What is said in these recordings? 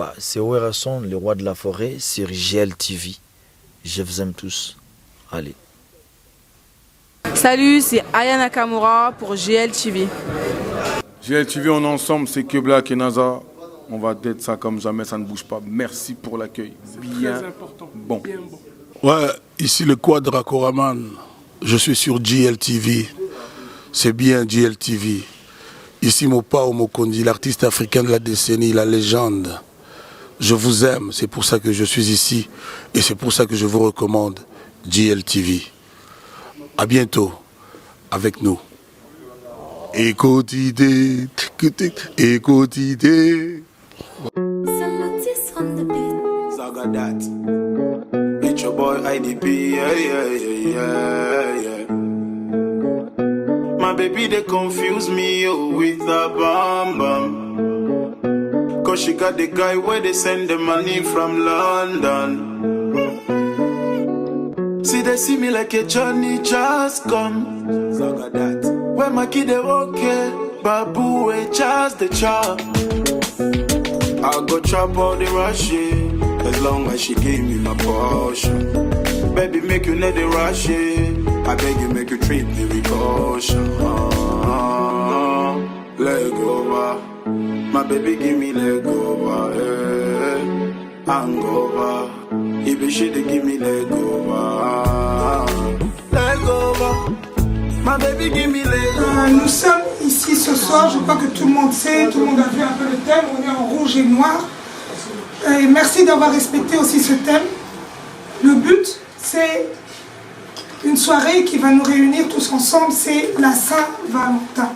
quoi? C'est Werrason, le roi de la forêt, sur GLTV. Je vous aime tous. Allez. Salut, c'est Aya Nakamura pour GLTV. GLTV, on est ensemble, c'est que Black et NASA. On va d'être ça comme jamais, ça ne bouge pas. Merci pour l'accueil. Bien très important. Bon. Bien bon. Ouais, ici le Quadra Koraman. Je suis sur GLTV. C'est bien GLTV. Ici Mopao Mokondi, l'artiste africain de la décennie, la légende. Je vous aime, c'est pour ça que je suis ici. Et c'est pour ça que je vous recommande GLTV. À bientôt avec nous. Écoutez, écoutez. Zagadat. It's your boy IDP, yeah. My baby, they confuse me with a bam bam. Cause she got the guy where they send the money from London. See, they see me like a Johnny just come. Zagadat. When my kid they okay, babu just the chop. I go chop all the rush it, as long as she give me my portion. Baby, make you let the rush it. I beg you, make you treat me with caution. Leg over, my baby, give me leg over. Hangover, if she they give me leg over. Leg over, my baby, give me leg over. Nous sommes ici ce soir, je crois que tout le monde sait, tout le monde a vu un peu le thème, on est en rouge et noir. Et merci d'avoir respecté aussi ce thème. Le but, c'est une soirée qui va nous réunir tous ensemble, c'est la Saint-Valentin.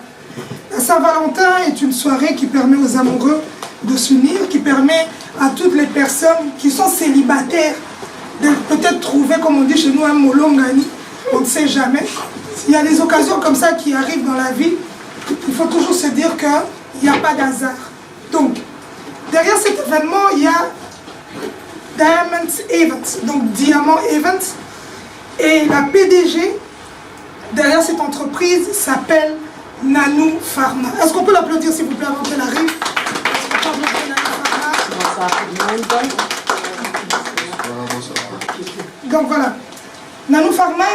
La Saint-Valentin est une soirée qui permet aux amoureux de s'unir, qui permet à toutes les personnes qui sont célibataires de peut-être trouver, comme on dit chez nous, un molongani, on ne sait jamais. Il y a des occasions comme ça qui arrivent dans la vie, il faut toujours se dire qu'il n'y a pas d'hasard. Donc, derrière cet événement, il y a Diamond Events, donc Diamant Events. Et la PDG, derrière cette entreprise, s'appelle Nanou Pharma. Est-ce qu'on peut l'applaudir s'il vous plaît avant qu'elle arrive? Est-ce qu'on peut applaudir Nanou Pharma? Donc voilà. Nanou Pharma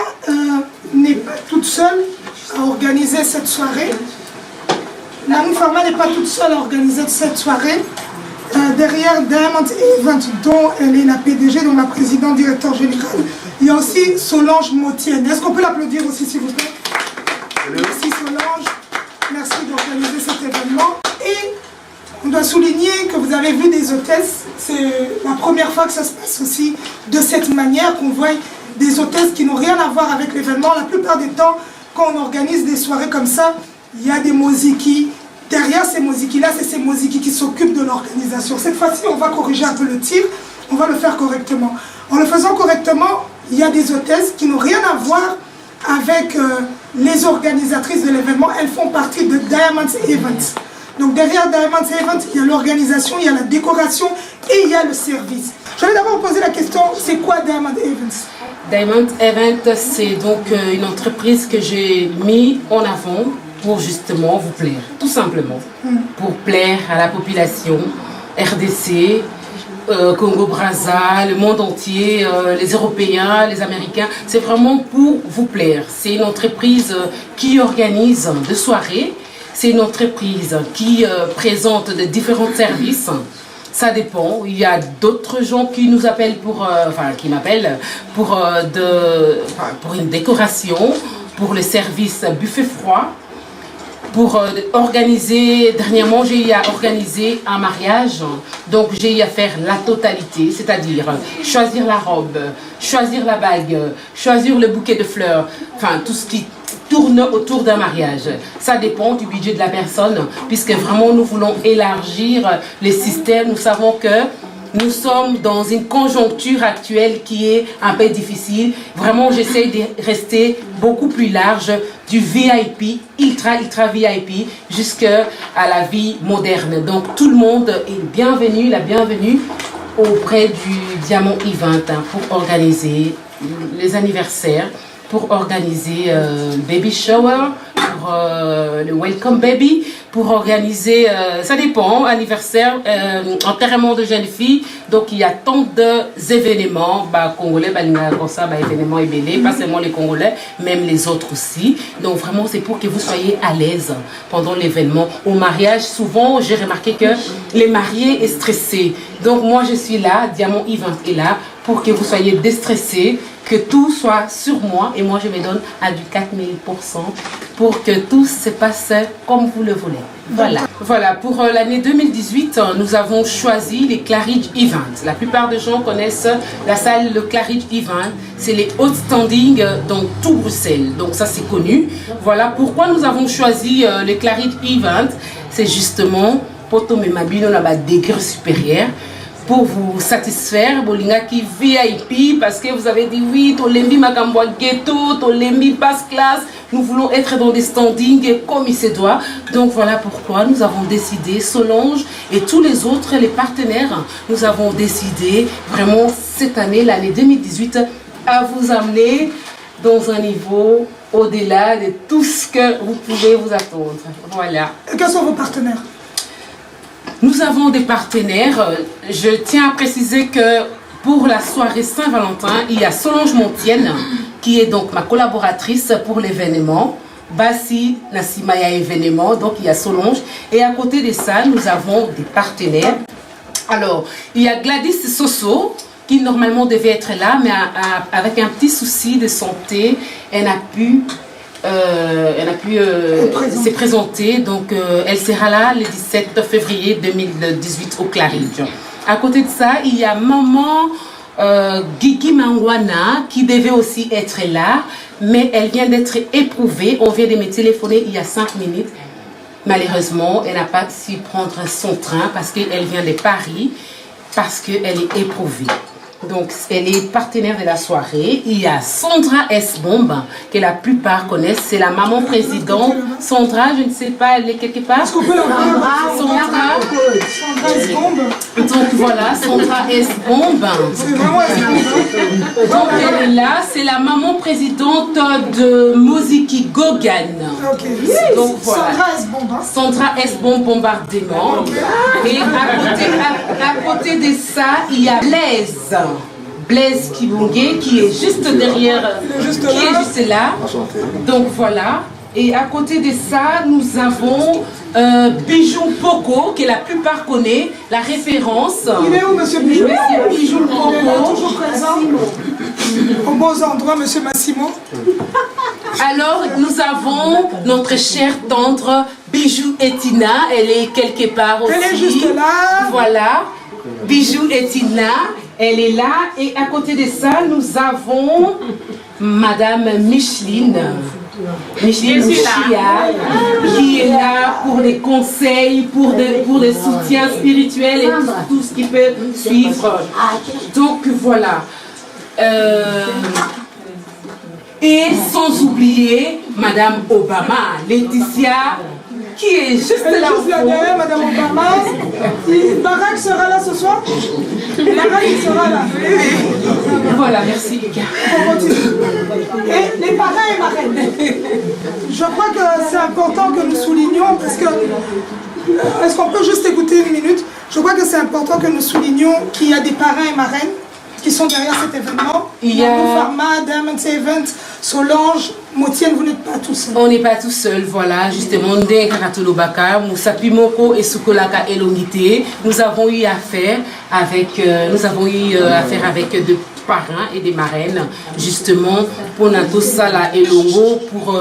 n'est pas toute seule à organiser cette soirée. Nanou Pharma n'est pas toute seule à organiser cette soirée. Derrière Diamond Event, dont elle est la PDG, donc la présidente directeur générale, il y a aussi Solange Motienne. Est-ce qu'on peut l'applaudir aussi, s'il vous plaît? Merci Solange, merci d'organiser cet événement. Et on doit souligner que vous avez vu des hôtesses. C'est la première fois que ça se passe aussi de cette manière, qu'on voit des hôtesses qui n'ont rien à voir avec l'événement. La plupart des temps, quand on organise des soirées comme ça, il y a des moziki. Derrière ces moziki-là, c'est ces moziki qui s'occupent de l'organisation. Cette fois-ci, on va corriger un peu le tir, on va le faire correctement. En le faisant correctement, il y a des hôtesses qui n'ont rien à voir avec les organisatrices de l'événement. Elles font partie de Diamond Events. Donc derrière Diamond Events, il y a l'organisation, il y a la décoration et il y a le service. Je vais d'abord vous poser la question, c'est quoi Diamond Events? Diamond Events, c'est donc une entreprise que j'ai mis en avant pour justement vous plaire, tout simplement. Pour plaire à la population, RDC, Congo-Brazza, le monde entier, les Européens, les Américains. C'est vraiment pour vous plaire. C'est une entreprise qui organise des soirées. C'est une entreprise qui présente de différents services. Ça dépend. Il y a d'autres gens qui nous appellent qui m'appellent pour une décoration, pour le service buffet froid, pour organiser. Dernièrement, j'ai eu à organiser un mariage. Donc, j'ai eu à faire la totalité, c'est-à-dire choisir la robe, choisir la bague, choisir le bouquet de fleurs, enfin tout ce qui tourne autour d'un mariage. Ça dépend du budget de la personne, puisque vraiment nous voulons élargir les systèmes. Nous savons que nous sommes dans une conjoncture actuelle qui est un peu difficile. Vraiment, j'essaie de rester beaucoup plus large, du VIP, ultra VIP, jusqu'à la vie moderne. Donc tout le monde est bienvenu, la bienvenue auprès du Diamond Event pour organiser les anniversaires, pour organiser baby shower, pour le welcome baby, pour organiser, ça dépend, anniversaire, enterrement de jeunes filles. Donc il y a tant d'événements, congolais, comme ça, événements ébélés, pas seulement les Congolais, même les autres aussi. Donc vraiment c'est pour que vous soyez à l'aise pendant l'événement. Au mariage, souvent j'ai remarqué que les mariés est stressés. Donc moi je suis là, Diamant Event est là, pour que vous soyez déstressés, que tout soit sur moi et moi je me donne à du 4000% pour que tout se passe comme vous le voulez. Voilà, pour l'année 2018, nous avons choisi les Claridge Event. La plupart des gens connaissent la salle le Claridge Event. C'est les hot standing dans tout Bruxelles. Donc ça c'est connu. Voilà pourquoi nous avons choisi les Claridge Event. C'est justement pour tomber ma bille dans la degré supérieur. Pour vous satisfaire, bolinga qui VIP, parce que vous avez dit oui, tolembi makamboa ghetto, tolembi basse classe, nous voulons être dans des standings comme il se doit. Donc voilà pourquoi nous avons décidé, Solange et tous les autres, les partenaires, nous avons décidé vraiment cette année, l'année 2018, à vous amener dans un niveau au-delà de tout ce que vous pouvez vous attendre. Voilà. Et quels sont vos partenaires? Nous avons des partenaires. Je tiens à préciser que pour la soirée Saint-Valentin, il y a Solange Montienne, qui est donc ma collaboratrice pour l'événement. Bassi Nassimaya événement, donc il y a Solange. Et à côté de ça, nous avons des partenaires. Alors, il y a Gladys Soso, qui normalement devait être là, mais avec un petit souci de santé, elle a pu se présenter, donc elle sera là le 17 février 2018 au Claridge. À côté de ça, il y a maman Guigui Mangwana qui devait aussi être là, mais elle vient d'être éprouvée. On vient de me téléphoner il y a 5 minutes. Malheureusement, elle n'a pas su prendre son train parce qu'elle vient de Paris, parce qu'elle est éprouvée. Donc, elle est partenaire de la soirée. Il y a Sandra S. Bombe, que la plupart connaissent. C'est la maman présidente. Sandra, je ne sais pas, elle est quelque part. Sandra S. Bombe. Donc voilà, Sandra S. Bombe. Donc elle est là. C'est la maman présidente de Moziki Gogan. Donc voilà. Sandra S. Bombe bombardement. Et à côté de ça, il y a Blaise Kibongue qui est juste derrière, qui est juste là. Donc voilà. Et à côté de ça, nous avons Bijou Poco, que la plupart connaissent, la référence. Il est où, monsieur Bijou? Monsieur Bijou Poco. Il est toujours présent. Au bon endroit, monsieur Massimo. Alors, nous avons notre chère tendre Bijou Etina. Elle est quelque part aussi. Elle est juste là. Voilà. Bijou Etina. Elle est là. Et à côté de ça, nous avons Madame Micheline. Micheline Chia, qui est là pour les conseils, pour les soutiens spirituels et tout ce qui peut suivre. Donc voilà. Et sans oublier Madame Obama, Laetitia, qui est juste là. Derrière, Madame Obama. Barack sera là ce soir. Barack sera là. Voilà, merci Lucas. Et les parrains et marraines. Je crois que c'est important que nous soulignions, parce que est-ce qu'on peut juste écouter une minute? Je crois que c'est important que nous soulignions qu'il y a des parrains et marraines qui sont derrière cet événement. Il y a Pharma, Diamond Event, Solange, Motienne, vous n'êtes pas tout seul. On n'est pas tout seul, voilà, justement, Ndekatolobaka, Moussapi Moko et Sukolaka Elongité. Nous avons eu affaire avec, deux parrains et des marraines, justement, pour Nato Sala et Longo, pour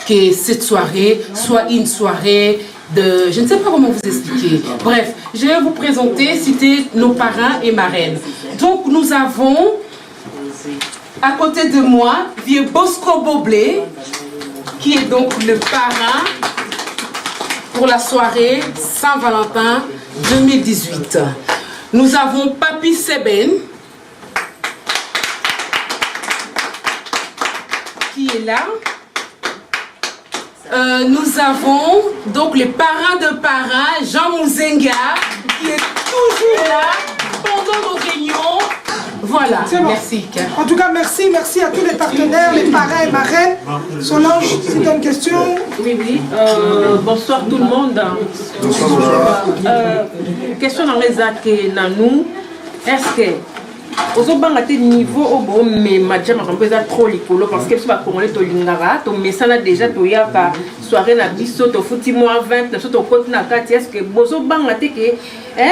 que cette soirée soit une soirée de... Je ne sais pas comment vous expliquer. Bref, je vais vous présenter, citer nos parrains et marraines. Donc, nous avons, à côté de moi, Vieux Bosco Boblé, qui est donc le parrain pour la soirée Saint-Valentin 2018. Nous avons Papi Seben, qui est là. Nous avons donc les parrains de parrains, Jean Mouzenga, qui est toujours là pendant nos réunions. Voilà, C'est bon. merci Ika. En tout cas, merci à tous les partenaires, les parrains et marraines. Solange, si tu as une question. Oui. Bonsoir tout le monde. Question dans les actes, Nanou. Est-ce que ozobanga te niveau obo mais madja makambo eza trop likolo parce que soba congolais to lingara to mesana déjà to yaka soirée na biso to futi mois 20 na so to koti na kati est-ce que bozobanga te ke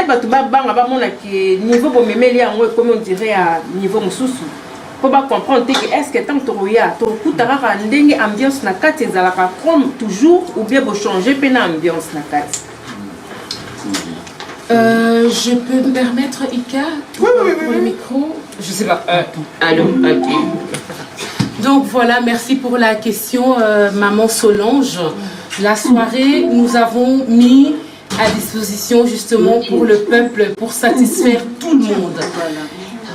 bato babanga bamona ke niveau bomemeli yango comme on dirait à niveau mosusu po ba comprendre te ke est-ce que tant toya to kutaka ka ndenge ambiance na kati ezalaka comme toujours ou bien bo changer pe na ambiance na kati. Je peux me permettre, Ika, pour le micro? Je sais pas. Allô, ok. Donc voilà, merci pour la question, Maman Solange. La soirée, nous avons mis à disposition justement pour le peuple, pour satisfaire tout le monde.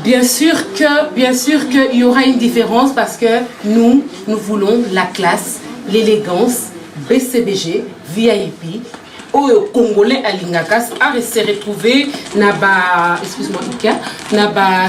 Bien sûr qu'il y aura une différence parce que nous voulons la classe, l'élégance, BCBG, VIP. Au Congolais à Lingakas a se retrouvé excuse-moi Ika,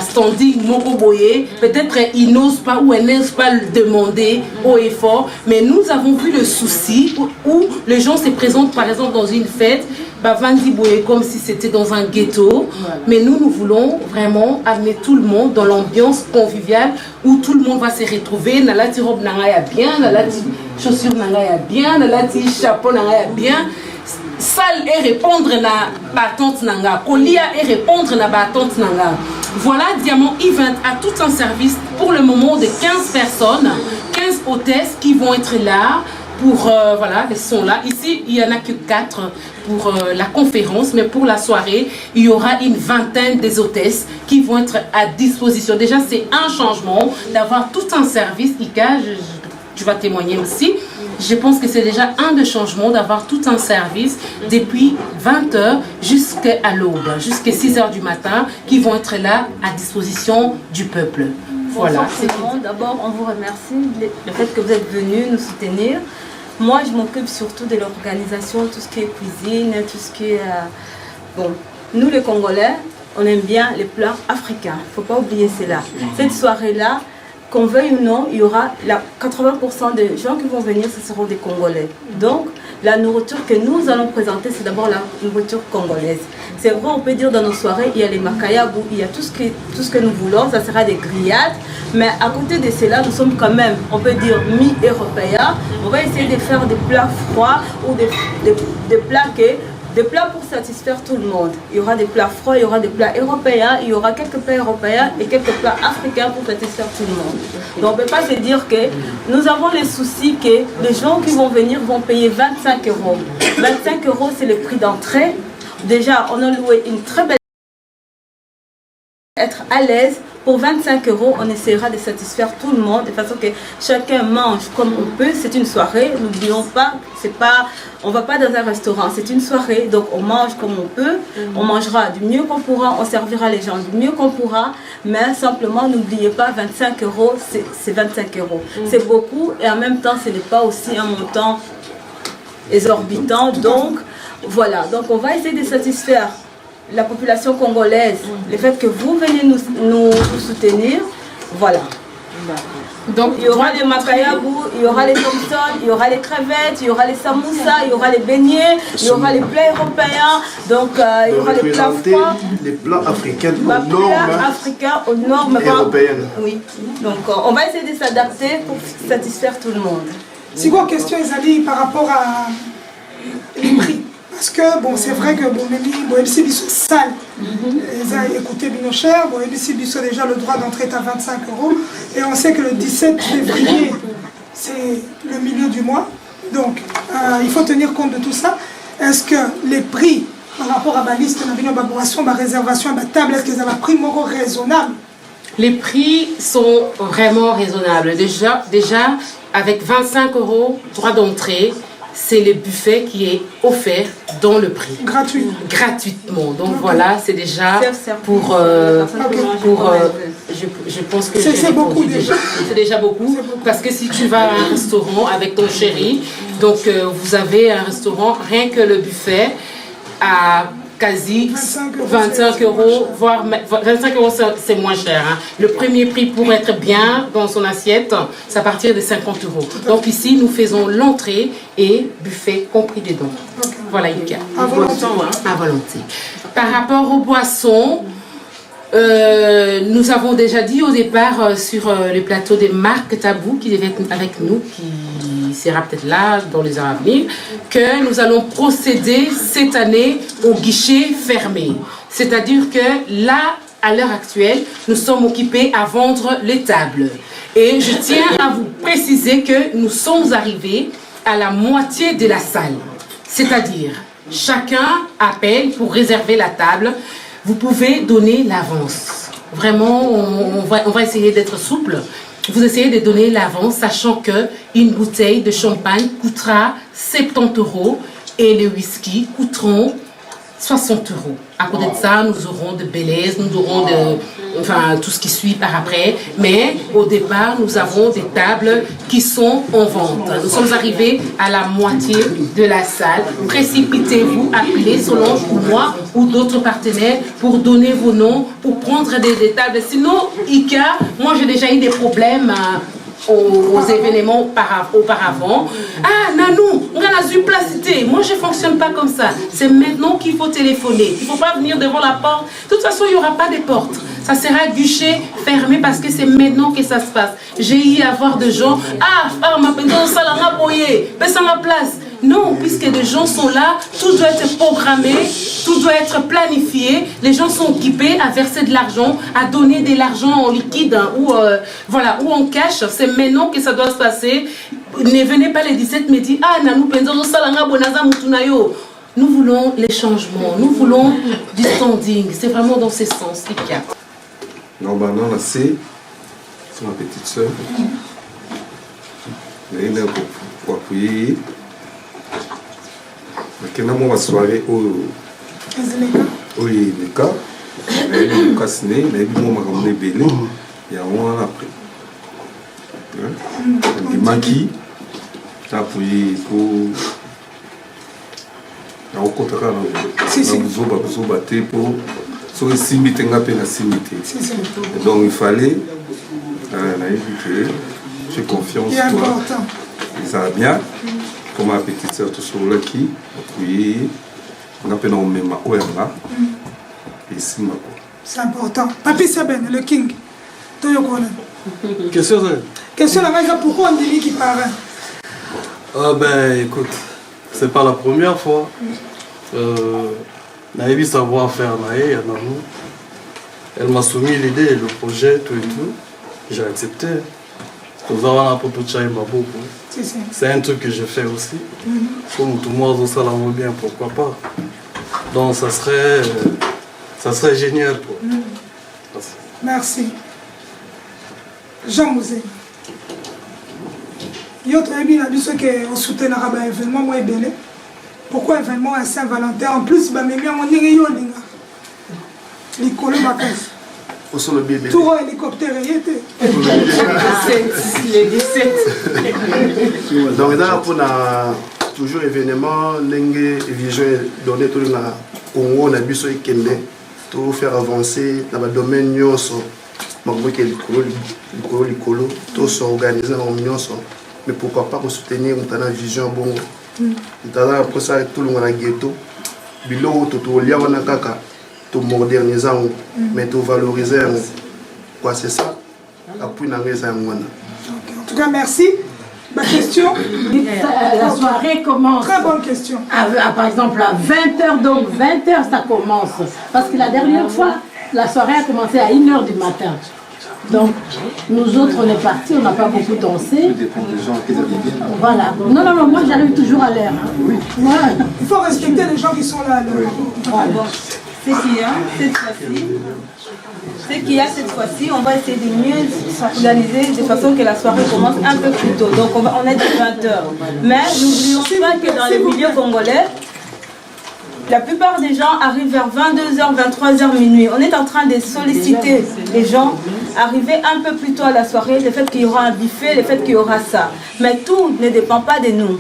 standing Mokoboye, peut-être il n'ose pas ou elle n'ose pas le demander haut et fort, mais nous avons vu le souci où les gens se présentent par exemple dans une fête, Vandi Boye comme si c'était dans un ghetto, mais nous voulons vraiment amener tout le monde dans l'ambiance conviviale où tout le monde va se retrouver, nalati robe nangaya bien, nalati chaussures nangaya bien, nalati chapeau nangaya bien. Salle et répondre na battante nanga, Kolia et répondre na battante nanga. Voilà, Diamant Event a tout un service pour le moment de 15 personnes, 15 hôtesses qui vont être là pour, voilà, elles sont là. Ici, il n'y en a que 4 pour la conférence, mais pour la soirée, il y aura une vingtaine des hôtesses qui vont être à disposition. Déjà, c'est un changement d'avoir tout un service. Ika, tu vas témoigner aussi. Je pense que c'est déjà un des changements d'avoir tout un service depuis 20h jusqu'à l'aube, jusqu'à 6h du matin, qui vont être là à disposition du peuple. Voilà. D'abord, on vous remercie le fait que vous êtes venus nous soutenir. Moi, je m'occupe surtout de l'organisation, tout ce qui est cuisine, tout ce qui est... Bon, nous les Congolais, on aime bien les plats africains. Il ne faut pas oublier cela. Cette soirée-là, qu'on veuille ou non, il y aura 80% des gens qui vont venir, ce seront des Congolais. Donc, la nourriture que nous allons présenter, c'est d'abord la nourriture congolaise. C'est vrai, on peut dire dans nos soirées, il y a les makayabou, il y a tout ce que nous voulons, ça sera des grillades. Mais à côté de cela, nous sommes quand même, on peut dire, mi-européens. On va essayer de faire des plats froids ou des plats pour satisfaire tout le monde. Il y aura des plats froids, il y aura des plats européens, il y aura quelques plats européens et quelques plats africains pour satisfaire tout le monde. Donc on ne peut pas se dire que nous avons les soucis que les gens qui vont venir vont payer 25 euros. 25 euros, c'est le prix d'entrée. Déjà, on a loué une très belle... Être à l'aise. Pour 25 euros, on essaiera de satisfaire tout le monde de façon que chacun mange comme on peut. C'est une soirée, n'oublions pas, on ne va pas dans un restaurant, c'est une soirée, donc on mange comme on peut. On mangera du mieux qu'on pourra, on servira les gens du mieux qu'on pourra, mais simplement n'oubliez pas, 25 euros, c'est 25 euros. C'est beaucoup et en même temps, ce n'est pas aussi un montant exorbitant. Donc voilà, donc on va essayer de satisfaire la population congolaise, le fait que vous venez nous soutenir, voilà. Donc il y aura les makayabou, il y aura les Thompson, il y aura les crevettes, il y aura les samoussas, il y aura les beignets, il y aura les plats européens, donc il y aura les plats froids. Les plats africains aux normes européennes. Oui, donc on va essayer de s'adapter pour satisfaire tout le monde. C'est quoi la question, Isali, par rapport à les prix? Parce que bon, c'est vrai que bon, MC Bisso salle, écoutez bien cher, bon, MC Bisso déjà le droit d'entrée est à 25 euros et on sait que le 17 février c'est le milieu du mois, donc il faut tenir compte de tout ça. Est-ce que les prix par rapport à la liste de la réservation, à la table, est-ce qu'ils ont un prix raisonnable? Les prix sont vraiment raisonnables. Déjà avec 25 euros droit d'entrée, c'est le buffet qui est offert dans le prix. Gratuitement. Donc voilà, c'est déjà pour je pense que c'est beaucoup déjà. C'est déjà beaucoup parce que si tu vas à un restaurant avec ton chéri, donc vous avez un restaurant, rien que le buffet à quasi 25 euros, voire 25 euros, c'est moins cher. Hein. Le premier prix pour être bien dans son assiette, c'est à partir de 50 euros. Donc ici, nous faisons l'entrée et buffet compris dedans. Voilà, Ika. À volonté. À volonté. Par rapport aux boissons, nous avons déjà dit au départ sur le plateau de Marc Tabou, qui devait être avec nous, qui sera peut-être là dans les heures à venir, que nous allons procéder cette année au guichet fermé. C'est-à-dire que là, à l'heure actuelle, nous sommes occupés à vendre les tables. Et je tiens à vous préciser que nous sommes arrivés à la moitié de la salle. C'est-à-dire, chacun appelle pour réserver la table. Vous pouvez donner l'avance. Vraiment, on va essayer d'être souple. Vous essayez de donner l'avance, sachant qu'une bouteille de champagne coûtera 70 euros et les whisky coûteront 60 euros. À côté de ça, nous aurons de Bélez, nous aurons tout ce qui suit par après. Mais au départ, nous avons des tables qui sont en vente. Nous sommes arrivés à la moitié de la salle. Précipitez-vous, appelez Solange ou moi ou d'autres partenaires pour donner vos noms, pour prendre des tables. Sinon, Ika, moi j'ai déjà eu des problèmes aux événements auparavant. Ah, Nanou, on a la placité. Moi, je ne fonctionne pas comme ça. C'est maintenant qu'il faut téléphoner. Il ne faut pas venir devant la porte. De toute façon, il n'y aura pas de porte. Ça sera guichet fermé parce que c'est maintenant que ça se passe. J'ai eu à voir des gens. Ma personne, ça l'a boyé. Passe ma place. Non, puisque les gens sont là, tout doit être programmé, tout doit être planifié. Les gens sont occupés à verser de l'argent, à donner de l'argent en liquide ou en cash. C'est maintenant que ça doit se passer. Ne venez pas les 17 me dire Nanou Penzo Salanga Bonaza Mutunayo. Nous voulons les changements, nous voulons du standing. C'est vraiment dans ce sens, Ika. Normalement, là, c'est ma petite soeur. Elle est là pour appuyer. Quand on va soirée au Leka, elle est cassée, elle est ramenée belé, et on a appris. Elle est maquille, appuyé pour. On comptera pour sur les simité, la simité. Donc il fallait, j'ai confiance en toi. Ça va bien. Comme ma petite sœur, tout sur le qui, puis on appelle au même OMA. Et c'est ma. C'est important. Papi Seben, le king. Question pourquoi on dit qu'il parle? Ben écoute, c'est pas la première fois. Naïbi savoir faire Naïe, elle m'a soumis l'idée, le projet, tout et tout. J'ai accepté. Nous avons un peu de chai mabou. C'est un truc que je fais aussi. Comme tout le monde, ça l'aime bien, pourquoi pas. Donc ça serait génial. Merci. Jean Mouzé. Yo tu as dit que on soutient un événement moi belé. Pourquoi événement à Saint-Valentin en plus ba memi on ndenge yo linga. Likolo bakasi. Tout hélicoptère y était. Les 17. Donc là pour toujours événement lengue vision donner tout le Congo na biso ikende tout faire avancer dans le domaine nyonso. Maboke likolo tout s'organiser en nyonso. Mais pourquoi pas soutenir une vision bon. Dans après ça tout le monde na ghetto. Bilo tout lia wana kaka. Tout moderniser, mais tout valoriser. Quoi, c'est ça? Après, en tout cas, merci. Ma question? La soirée commence. Très bonne question. Par exemple, à 20h, donc 20h, ça commence. Parce que la dernière fois, la soirée a commencé à 1h du matin. Donc, nous autres, on est partis, on n'a pas beaucoup dansé. Voilà. Non, moi j'arrive toujours à l'heure. Oui. Ouais. Il faut respecter les gens qui sont là. Voilà. Ce qu'il y a cette fois-ci, on va essayer de mieux s'organiser de façon que la soirée commence un peu plus tôt. Donc on est de 20h. Mais n'oublions pas que dans les milieux congolais, la plupart des gens arrivent vers 22h, 23h, minuit. On est en train de solliciter les gens, arriver un peu plus tôt à la soirée, le fait qu'il y aura un buffet, le fait qu'il y aura ça. Mais tout ne dépend pas de nous.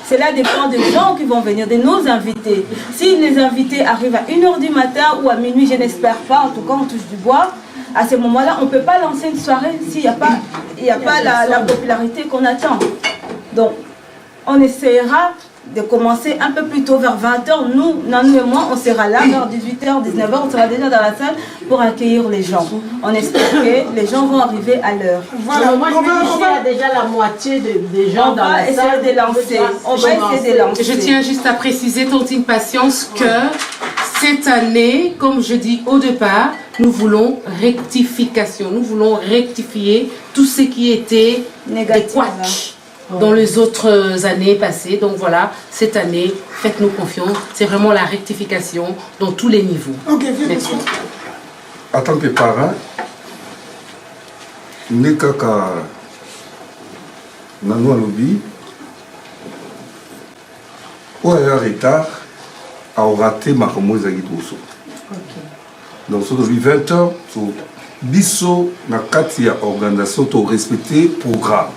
Cela dépend des gens qui vont venir, de nos invités. Si les invités arrivent à 1h du matin ou à minuit, je n'espère pas, en tout cas on touche du bois, à ce moment-là, on ne peut pas lancer une soirée s'il n'y a pas, la popularité qu'on attend. Donc, on essaiera de commencer un peu plus tôt, vers 20h. Nous, Nanou et moi, on sera là, vers 18h, 19h, on sera déjà dans la salle pour accueillir les gens. On espère que les gens vont arriver à l'heure. Voilà, moi, il y a déjà la moitié des gens dans la salle. On va essayer de lancer. Je tiens juste à préciser, Tontine Patience, que cette année, comme je dis au départ, nous voulons rectification. Nous voulons rectifier tout ce qui était négatif dans les autres années passées. Donc voilà, cette année, faites-nous confiance. C'est vraiment la rectification dans tous les niveaux. Merci. En tant que parent, n'est qu'à Nanou Alobi, ou à un retard, à rater ma remoise à Guidoso. Donc, sur 20h, biso na kati ya organisation to respecter programme.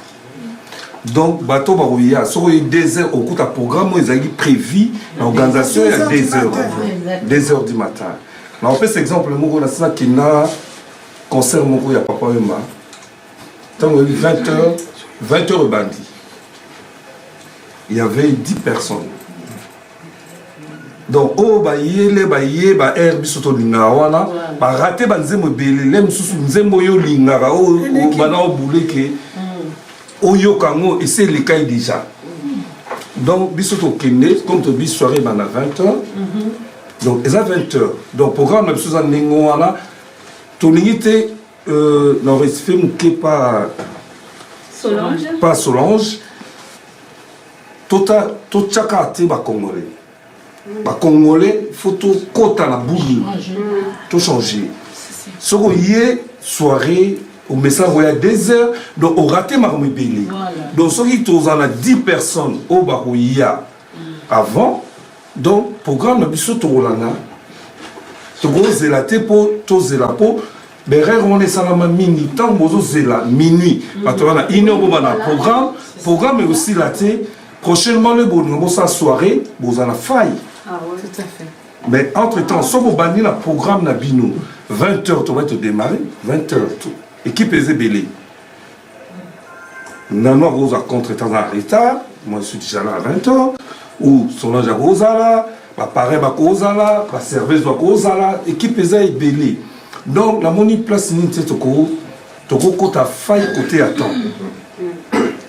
Donc bateau barouya sur 2 heures au coup de programme ils ont prévu l'organisation à 2 heures du matin. Mais on fait cet exemple le mot na qui na concert moko ya papa Emma. Tant 20h bandi. Il y avait 10 personnes. Donc, oh, air bisoto lingawana, raté banzemo belele, msusu nzembo yo lingara, oh, bana obuleke, oyo kango, et c'est le cas déjà. Donc, bisoto kende, comme tu dis, soirée, à 20h. Donc, ils à 20h. Donc, programme, bisoto ningowana, ton unité, non, fait mouké pas Solange. Pas Solange. Tota, chaka ate ba Congolais. Les Congolais, il faut tout côté à la boule, tout changer. Ce qu'on y est, soirée, au message, il y a 2 heures, donc on rate ma belé. Donc, ce qui est à 10 personnes au Barouya avant, donc, programme, le biso Torolana, tout gros zélaté pour tout zélapo, mais on est salama mini, tant que zéla, minuit, parce qu'on a une heure, programme est aussi laté. Prochainement, le bon soirée, vous en avez faille. Ah ouais. Tout à fait. Mais entre-temps, si vous bandez le programme Nabino, 20h, tu vas te démarrer, 20h, tout. Équipe est belé. Nano Rose a contre-temps en retard, moi je suis déjà là à 20h, ou Solange Rosala, pareil, Rosala, la service de Rosala, équipe est belé. Donc, la monnaie place, tu as faille côté à temps.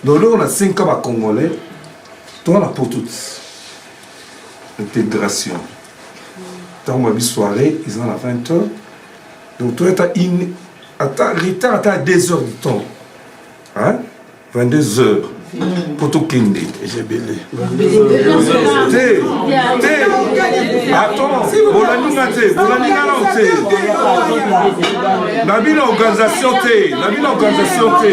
Donc là, on a 5 ans à Congolais. Toi, là, pour toute intégration. Dans ma soirée, ils sont à 20h. Donc, toi, tu as 2 heures du temps. Hein? 22 heures. Pour tout Kende. J'ai belé. Attends, la ville organisation T. La ville organisation T.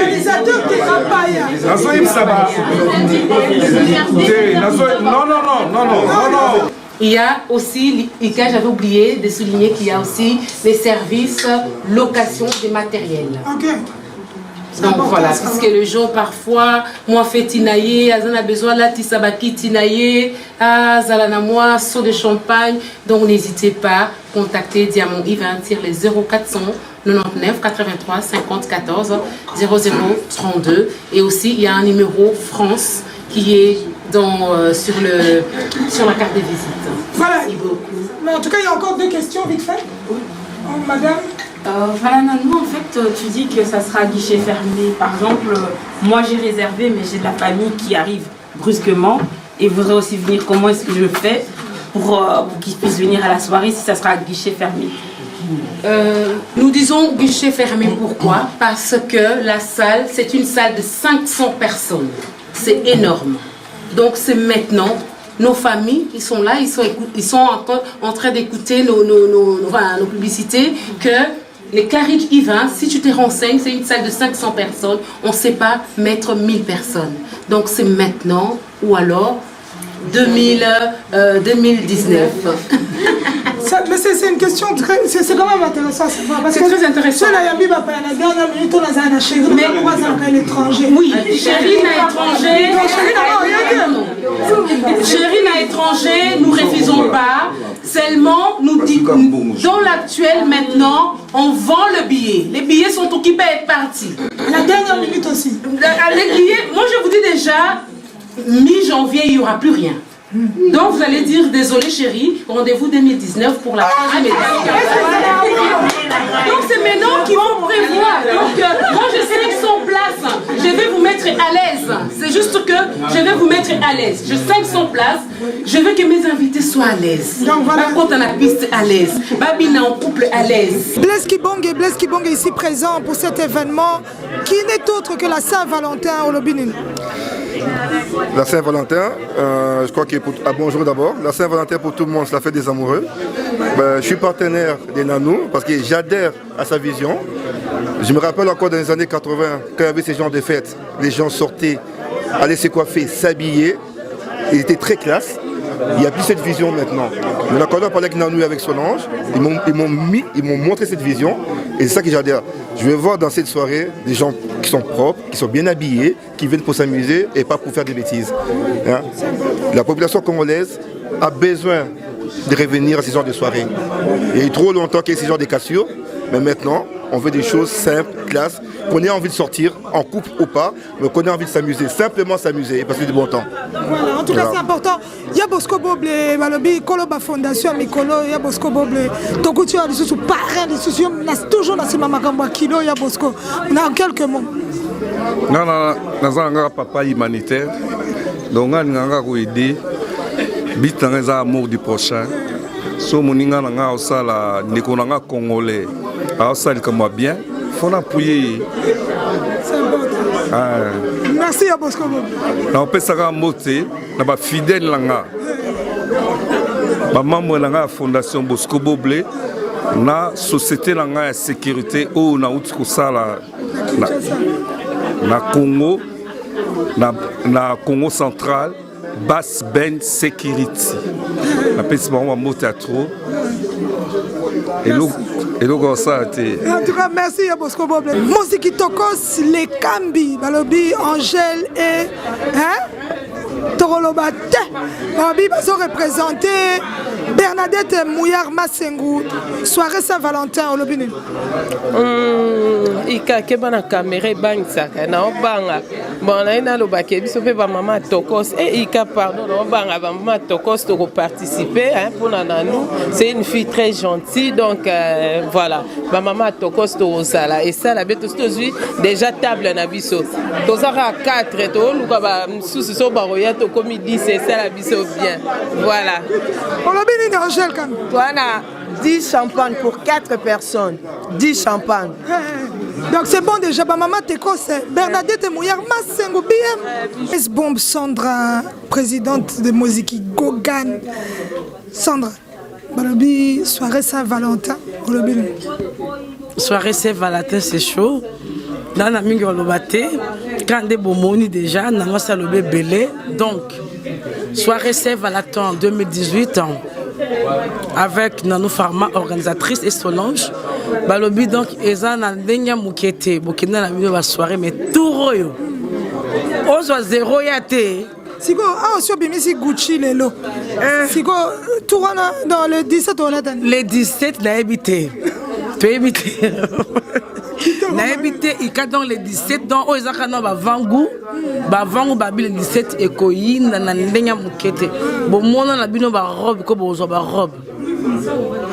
Non. Il y a aussi, j'avais oublié de souligner qu'il y a aussi les services location des matériels. Donc voilà, puisque le jour parfois, moi fait tinailler, on a besoin de la tisabaki tinailler, zalana moi, saut de champagne. Donc n'hésitez pas, contactez Diamant Yves, les 0400 99 83 50 14 0032. Et aussi, il y a un numéro France qui est sur la carte de visite. Voilà. Merci beaucoup. Mais en tout cas, il y a encore 2 questions, vite fait. Madame. Voilà, Nanou, en fait, tu dis que ça sera guichet fermé. Par exemple, moi j'ai réservé, mais j'ai de la famille qui arrive brusquement et voudrait aussi venir. Comment est-ce que je fais pour qu'ils puissent venir à la soirée si ça sera guichet fermé? Nous disons guichet fermé, pourquoi? Parce que la salle, c'est une salle de 500 personnes. C'est énorme. Donc c'est maintenant, nos familles qui sont là, ils sont encore en train d'écouter nos publicités, que les Claridge Yvain, si tu te renseignes, c'est une salle de 500 personnes, on ne sait pas mettre 1000 personnes. Donc c'est maintenant ou alors 2019. Mais c'est une question c'est quand même intéressant. C'est très intéressant. Mais quoi, c'est l'étranger? Oui, chérie à l'étranger. Chérie, à l'étranger, nous refusons pas. Seulement, nous dans l'actuel maintenant, on vend le billet. Les billets sont occupés à être partis. La dernière minute aussi. Les billets, moi je vous dis déjà, mi-janvier, il n'y aura plus rien. Donc vous allez dire, désolé chérie, rendez-vous 2019 pour la troisième étape. Donc c'est maintenant qu'il faut prévoir. Donc moi je sélectionne place, je vais vous mettre à l'aise. C'est juste que je vais vous mettre à l'aise. Je sélectionne place, je veux que mes invités soient à l'aise. Donc voilà. Quand on a la piste à l'aise, Babina en couple à l'aise. Blaise Kibonge ici présent pour cet événement qui n'est autre que la Saint-Valentin au Lobinin. La Saint-Valentin, je crois qu'il est bonjour d'abord. La Saint-Valentin pour tout le monde, c'est la fête des amoureux. Je suis partenaire des Nanou parce que j'adhère à sa vision. Je me rappelle encore dans les années 80, quand il y avait ces genres de fêtes, les gens sortaient, allaient se coiffer, s'habiller. Il était très classe. Il n'y a plus cette vision maintenant. Mais quand on a parlé avec Nanou et avec Solange, ils m'ont montré cette vision. Et c'est ça que j'adhère. Je vais voir dans cette soirée des gens qui sont propres, qui sont bien habillés, qui viennent pour s'amuser et pas pour faire des bêtises. Hein? La population congolaise a besoin de revenir à ces genres de soirées. Il y a eu trop longtemps qu'il y a eu ces genres de cassures, mais maintenant, on veut des choses simples, classes, qu'on ait envie de sortir, en couple ou pas, mais qu'on ait envie de s'amuser, simplement s'amuser et passer du bon temps. Voilà, en tout cas c'est important. Il y a Bosco Boble, Balobi, Koloba Fondation, Mikolo, il y a Bosco Boble, Tokutu, il y a parrain, il y a toujours dans ce Mamakamba Kilo, il y a Bosco. On a en quelques mots. Nous avons un papa humanitaire, donc nous avons aidé, but dans amour du prochain. So moninga nanga osala ndeko nanga congolais osala comme bien faut appuyer. C'est important. Merci à Bosco. Na pesaka moté na ba fidèle nanga ba membre nanga fondation Bosco Boble na société nanga ya sécurité o na uti kosala na Congo na Congo central Bass Ben Security. La petite maman mot à trop. Et l'eau ça a été. En tout cas, merci à Bosco Boble. Mosiki Tokos, les Kambi, Balobi, Angèle et. Torolobate. Balobi, ils ont représenté Bernadette Mouyar Massengou. Soirée Saint-Valentin au Lobine. Ika kebana caméra bangsaka na obanga bona ina lo bakebiso pe ba mama Tokos et Ika pardon na obanga ba mama Tokos to participer hein pour Nanou c'est une fille très gentille donc voilà ba mama Tokos to sala et ça la beto stozui déjà table na biso to sara 4 to luka ba msusu so ba roya to komi 10 c'est ça la biso bien voilà on l'a bien Angèle quand toi na 10 champagne pour 4 personnes 10 champagne. Donc c'est bon déjà, maman Tekos, Bernadette Mouyar Massengo BM. S-Bomb Sandra, présidente de Mosiki Gogan. Sandra, Balobi, soirée Saint-Valentin. Soirée Saint-Valentin, c'est chaud. Dans la mingue olobate, quand des bomoni déjà, n'a salobé belé. Donc, soirée Saint-Valentin en 2018 ans. Avec Nanou Pharma, organisatrice et Solange. Balobi donc, Eza na ndenya mukete, bokina na bino ba soirée mais tout royo. Ozo zéro yate. Siko, aussi bimisi Gucci lelo. Siko, tout dans le 17 on a dans. Le 17 na habité. Tu habité. Na habité ika dans le 17 dans o ezaka na ba vangu le 17 ekoyina na ndenya mukete. Bo mona na bino ba robe ko bozo ba robe.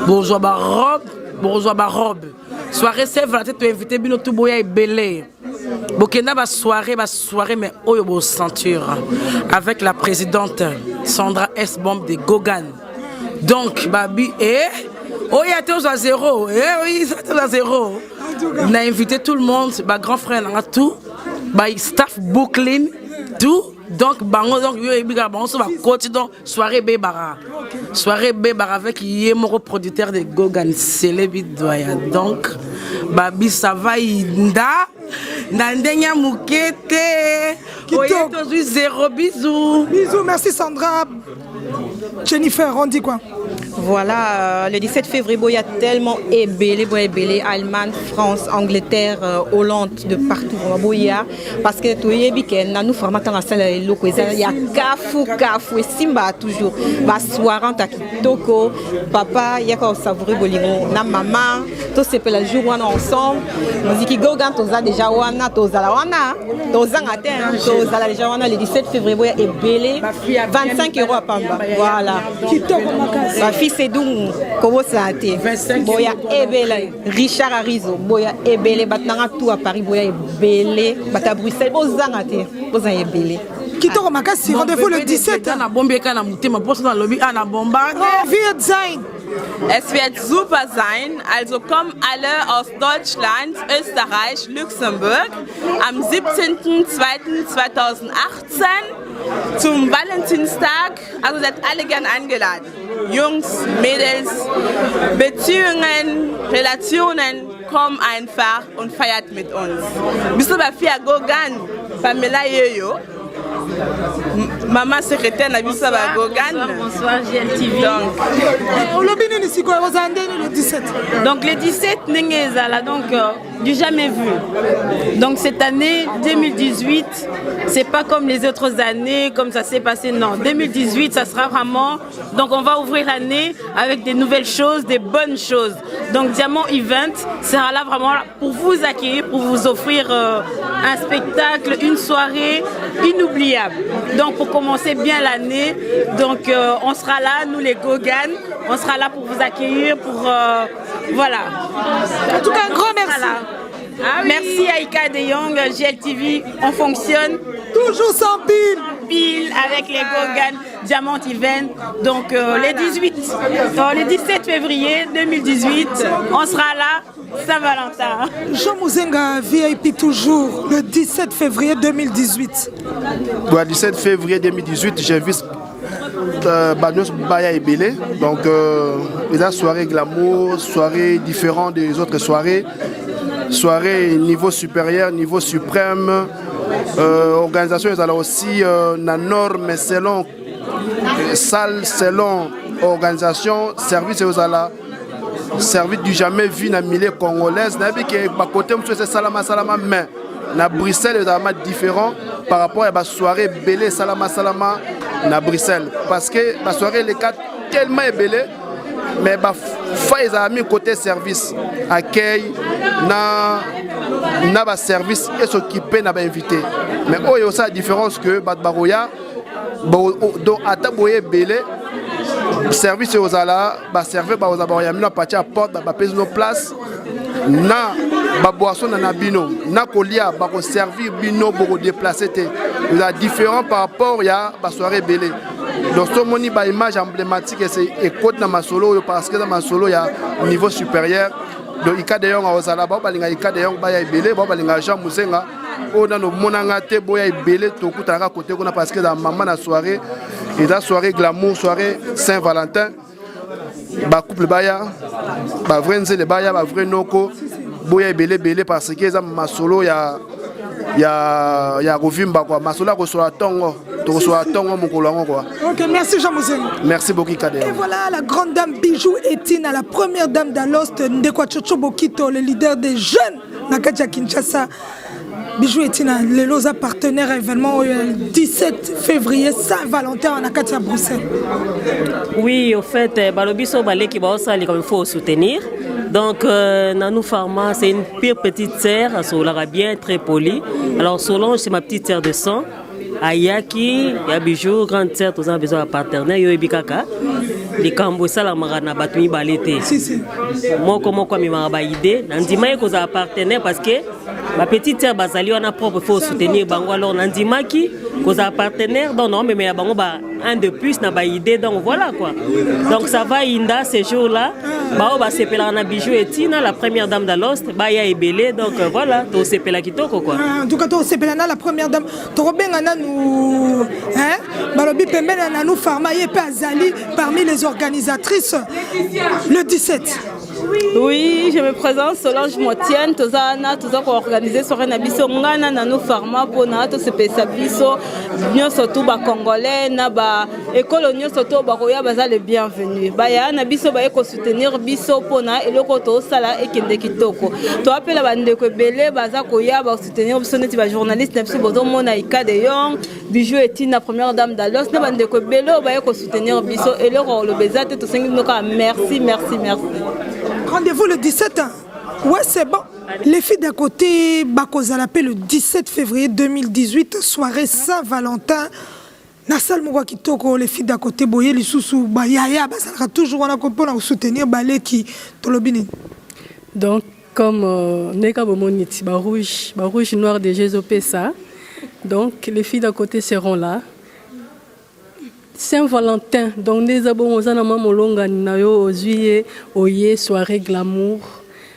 Bozo ba robe. Bonjour ma robe. Soirée Saint-Valentin, tu es invité bino tout boya et belé. Bokena ba soirée mais oyo bo ceinture avec la présidente Sandra S-Bomb de Gogan. Donc babi oyate aux à zéro. Oui, c'est à zéro. On a invité tout le monde, ba grand frère là tout, ba staff Brooklyn tout. Donc, bango donc on va continuer soirée Bébara. Soirée Bébara avec Yemoro producteur de Gogan Célébi Doya. Donc, babi ça va inda nandenya mukete. Aujourd'hui zéro bisous. Bisous, merci Sandra. Jennifer, on dit quoi? Voilà, le 17 février, il y a tellement ébélé, Allemagne, France, Angleterre, Hollande, de partout. Parce que tout est bien, nous formons dans la salle, il y a Kafou, et Simba toujours. Soirant à Kitoko, papa, il y a quand savourer bolingo, na maman, tous ces la jour on ensemble. On dit qu'il gogan, tous déjà wana, tous à la wana, tous en atteint, tous à la déjà wana, le 17 février, ébélé, 25 € à Pamba. Voilà. Ma fille c'est donc comment ça a été. Boya ébélé, Richard Arizo, Boya ébélé, batnanga tout à Paris, Boya ébélé, bata Bruxelles, bozang até, bozang ébélé. Kitoko Makasi, rendez-vous le 17. Es wird super sein, also kommen alle aus Deutschland, Österreich, Luxemburg am 17.02.2018 zum Valentinstag. Also seid alle gern eingeladen. Jungs, Mädels, Beziehungen, Relationen, kommt einfach und feiert mit uns. Bist du bei Fia Gogan, Pamela Yoyo? Maman secrétaire n'a vu ça va Gogan. Bonsoir GLTV. Donc le 17 Nengezala, donc du jamais vu. Donc cette année 2018, c'est pas comme les autres années, comme ça s'est passé. Non, 2018, ça sera vraiment. Donc on va ouvrir l'année avec des nouvelles choses, des bonnes choses. Donc Diamant Event sera là vraiment pour vous accueillir, pour vous offrir un spectacle, une soirée inoubliable. Donc pour commencer bien l'année, donc on sera là, nous les Gogan, on sera là pour vous accueillir, pour voilà. En tout cas, un grand merci. Voilà. Ah oui. Merci Aïka De Jong, GLTV, on fonctionne toujours sans pile. Pile avec les Gogan, Diamant Event. Donc les 17 février 2018, on sera là. Saint-Valentin. Jean Mouzenga VIP toujours le 17 février 2018. Le 17 février 2018, j'invite Bagnos Baya et Belé. Donc, il y a soirée glamour, soirée différente des autres soirées. Soirée niveau supérieur, niveau suprême. Organisation, il y a aussi la norme selon salle, selon organisation, service, il y a service du jamais vu dans le milieu congolaise. Côté c'est salama mais na Bruxelles est vraiment différent par rapport à la soirée belé salama na Bruxelles parce que la soirée les cas tellement belé mais bah ils ont mis côté service accueil na ba service et s'occuper na ba invité mais oh il y a aussi la différence que baroya donc ataboye belé service aux ala ba servir ba aux aboya mina partir à porte ba pèse nos places na ba boisson na bino na kolia ba ko servir bino pour déplacer té il y a différent par rapport ya ba soirée belé donc ce moni ba image emblématique c'est écoute na masolo parce que dans masolo ya niveau supérieur donc ika de yong aux ala ba balinga ika de yong ba ya belé ba balinga Jean Mouzenga on a nos monanga te boya belé to kutanga côté qu'on a parce que dans maman na soirée et la soirée glamour, soirée Saint-Valentin, ba couple baya, ba vrai nzele baya, ba vrai noko, boya belé parce que ça ma solo ya revimba quoi, ma solo ko sur la tongo, to sur la tongo mon kolongo quoi. OK, merci Jean Mouzenga. Merci beaucoup Kadé. Et voilà la grande dame Bijou Etina, la première dame d'Alost Ndekwa Chocho Bokito, le leader des jeunes Nakaja Kinshasa. Bijou Etina, les loza partenaires événement le 17 février Saint-Valentin en Akatia Bruxelles. Oui, au fait, Balobiso Baleki Baosa, il faut soutenir. Donc, Nanou Pharma, c'est une pire petite sœur, Solara bien, très polie. Alors, Solange, c'est ma petite sœur de sang. Ayaki, il y a Bijou, grande sœur, tous en besoin de partenaire, Yoebikaka. Les Kambosa, la Marana, Batumi Balete. Moi, comment je m'ai idée, Nandima, qu'on a partenaire parce que ma petite sœur Bazali, on a propre, il faut soutenir Bango. Alors, Nandima, qu'on a partenaire, donc non, mais il y a un de plus, n'a pas idée, donc voilà quoi. Donc, ça va, Inda, ces jours-là. Bao ba sepela na Bijou Etina, la première dame d'Alost, Baya et Belé, donc voilà, to sepela kitoko quoi. En tout cas, to sepela na la première dame, to robengana nous hein, balobi pembena na nous Pharma et Azali parmi les organisatrices le 17. Oui, je me présente Solange Motienne, tozana toza ko organiser soirée na biso ngana na no pharma pona to sepesa biso nyoso to ba congolais na ba école nyoso to ba koya baza le bienvenu. Ba ya na biso ba ko soutenir biso pona eloko to sala ekende kitoko. To appela bande ko belé baza koya ba soutenir biso neti ba journaliste na biso bozo mona Ika de Yong, Bijou Etine la première dame d'Alos na bande ko belé ba ko soutenir biso eloko lo bezate to sengi noka merci. Rendez-vous le 17 ans. Ouais, c'est bon. Les filles d'à côté, Bakozalapé le 17 février 2018, soirée Saint-Valentin. Nassal Mouwa Kitoko, les filles d'à côté, Boye, les sous-sous, Bayaya, ça sera toujours un accompagnement pour soutenir Baleki, Tolobini. Donc, comme Neka Bomoniti, Barouge Noir de Jésus-Pessa, donc les filles d'à côté seront là. Saint-Valentin, donc des abonnés aux Molonga Nayo, aux juillet, oye, soirée glamour,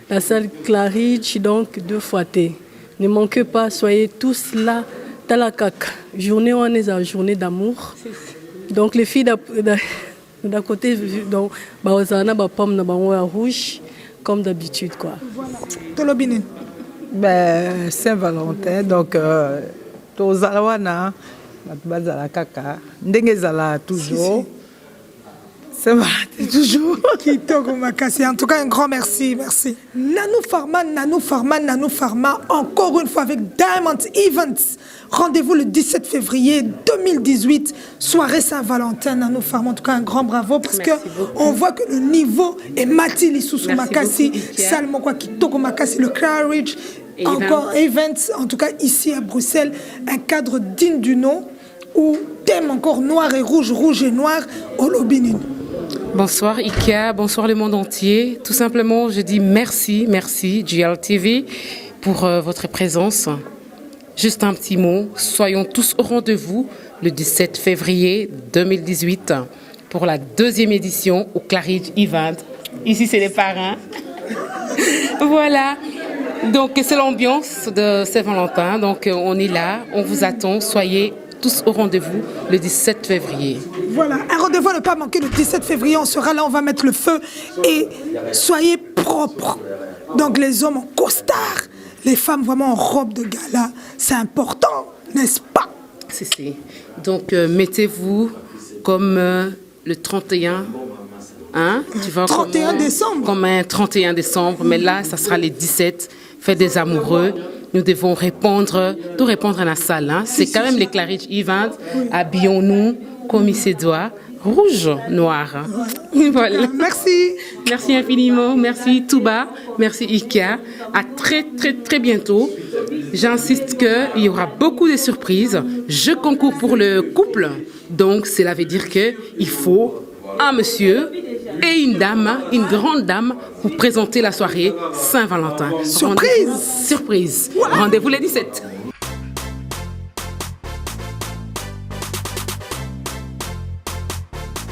la salle Claridge, donc 2 fois T. Ne manquez pas, soyez tous là, dans la cac. Journée, on est à journée d'amour. Donc les filles d'à côté, donc, Baozana, Bapam, Nabawa rouge, comme d'habitude, quoi. Tolobine. Ben, Saint-Valentin, donc, Tozalawana. Bazala kaka ndenge zala toujours c'est vrai toujours Kitoko Makassi. En tout cas un grand merci Nanou Pharma encore une fois avec Diamond Events. Rendez-vous le 17 février 2018, soirée Saint-Valentin. Nanou Pharma, en tout cas un grand bravo parce que on voit que le niveau est Mathilde Isusu Makassi, Salmo quoi Kitoko Makassi, le Claridge. Encore Events, en tout cas ici à Bruxelles, un cadre digne du nom où thème encore noir et rouge, rouge et noir, au Lobinin. Bonsoir Ika, bonsoir le monde entier. Tout simplement, je dis merci GLTV pour votre présence. Juste un petit mot, soyons tous au rendez-vous le 17 février 2018 pour la 2e édition au Claridge Event. Ici, c'est les parrains. Voilà. Donc c'est l'ambiance de Saint-Valentin, donc on est là, on vous attend, soyez tous au rendez-vous le 17 février. Voilà, un rendez-vous à ne pas manquer le 17 février, on sera là, on va mettre le feu et soyez propres. Donc les hommes en costard, les femmes vraiment en robe de gala, c'est important, n'est-ce pas? Si. Donc mettez-vous comme le 31. Hein? Tu vois 31 décembre. Comme un 31 décembre, mais là, ça sera les 17, fête des amoureux. Nous devons tout répondre à la salle. Hein? C'est quand même les Claridge Event. Habillons-nous comme il se doit, rouge, noir. Voilà. Merci infiniment. Merci Touba. Merci Ika. À très bientôt. J'insiste qu'il y aura beaucoup de surprises. Je concours pour le couple. Donc, cela veut dire qu'il faut un monsieur et une dame, une grande dame, pour présenter la soirée Saint-Valentin. Surprise. Rendez-vous les 17.